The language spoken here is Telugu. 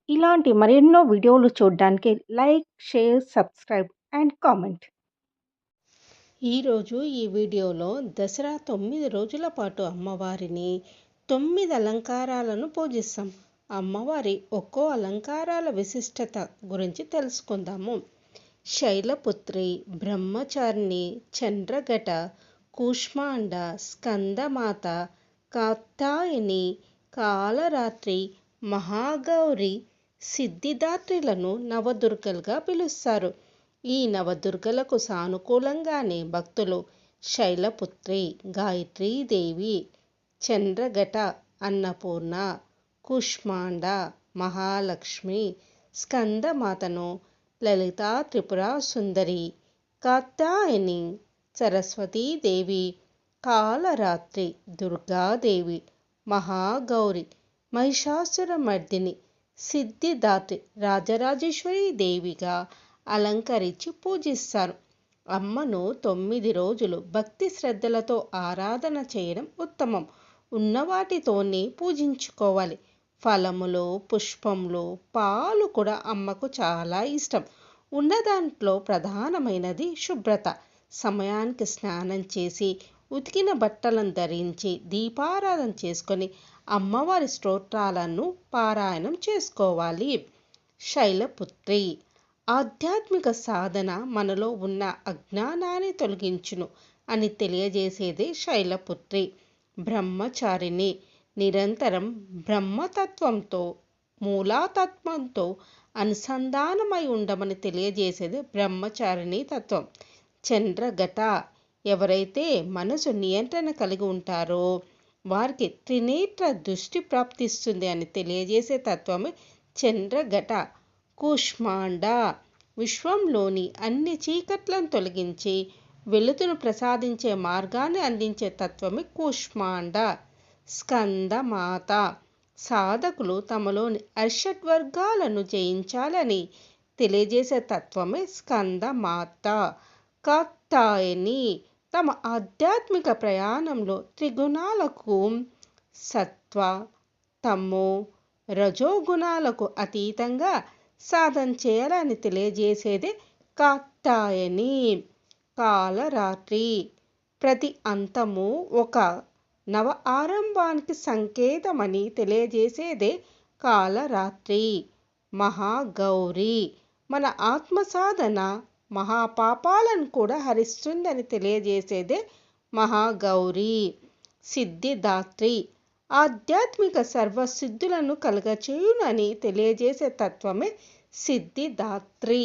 ఇలాంటి మరెన్నో వీడియోలు చూడడానికి like, share, subscribe and comment. ఈరోజు ఈ వీడియోలో దసరా 9 రోజుల పాటు అమ్మవారిని 9 అలంకారాలను పూజిస్తాం. అమ్మవారి ఒక్కో అలంకారాల విశిష్టత గురించి తెలుసుకుందాము. శైలపుత్రి, బ్రహ్మచారిణి, చంద్రఘట, కూష్మాండ, స్కందమాత, కాత్యాయని, కాలరాత్రి, మహాగౌరి, సిద్ధిదాత్రిలను నవదుర్గలుగా పిలుస్తారు. ఈ నవదుర్గలకు సానుకూలంగానే భక్తులు శైలపుత్రి, గాయత్రీదేవి, చంద్రఘట, అన్నపూర్ణ, కూష్మాండ, మహాలక్ష్మి, స్కందమాతను లలితా త్రిపురా సుందరి, కాత్యాయని, సరస్వతీదేవి, కాలరాత్రి, దుర్గాదేవి, మహాగౌరి, మహిషాసురమర్దిని, సిద్ధిదాత్రి, రాజరాజేశ్వరి దేవిగా అలంకరించి పూజిస్తారు. అమ్మను 9 రోజులు భక్తి శ్రద్ధలతో ఆరాధన చేయడం ఉత్తమం. ఉన్నవాటితోనే పూజించుకోవాలి. ఫలములు, పుష్పములు, పాలు కూడా అమ్మకు చాలా ఇష్టం. ఉన్న దాంట్లో ప్రధానమైనది శుభ్రత. సమయానికి స్నానం చేసి ఉతికిన బట్టలను ధరించి దీపారాధన చేసుకొని అమ్మవారి స్తోత్రాలను పారాయణం చేసుకోవాలి. శైలపుత్రి ఆధ్యాత్మిక సాధన మనలో ఉన్న అజ్ఞానాన్ని తొలగించును అని తెలియజేసేదే శైలపుత్రి. బ్రహ్మచారిణి నిరంతరం బ్రహ్మతత్వంతో, మూలాతత్వంతో అనుసంధానమై ఉండమని తెలియజేసేది బ్రహ్మచారిణి తత్వం. చంద్రఘట ఎవరైతే మనసు నియంత్రణ కలిగి ఉంటారో వారికి త్రినేత్ర దృష్టి ప్రాప్తిస్తుంది అని తెలియజేసే తత్వమే చంద్రఘట. కూష్మాండ విశ్వంలోని అన్ని చీకట్లను తొలగించి వెలుతును ప్రసాదించే మార్గాన్ని అందించే తత్వమే కూష్మాండ. స్కందమాత సాధకులు తమలోని అరిషడ్వర్గాలను జయించాలని తెలియజేసే తత్వమే స్కందమాత. కాత్యాయని తమ ఆధ్యాత్మిక ప్రయాణంలో త్రిగుణాలకు, సత్వ, తమో, రజోగుణాలకు అతీతంగా సాధన చేయాలని తెలియజేసేదే కాత్యాయని. కాలరాత్రి ప్రతి అంతము ఒక నవ ఆరంభానికి సంకేతమని తెలియజేసేదే కాలరాత్రి. మహాగౌరి మన ఆత్మ సాధన మహాపాపాలను కూడా హరిస్తుందని తెలియజేసేదే మహాగౌరి. సిద్ధిదాత్రి ఆధ్యాత్మిక సర్వసిద్ధులను కలుగచేయునని తెలియజేసే తత్వమే సిద్ధిదాత్రి.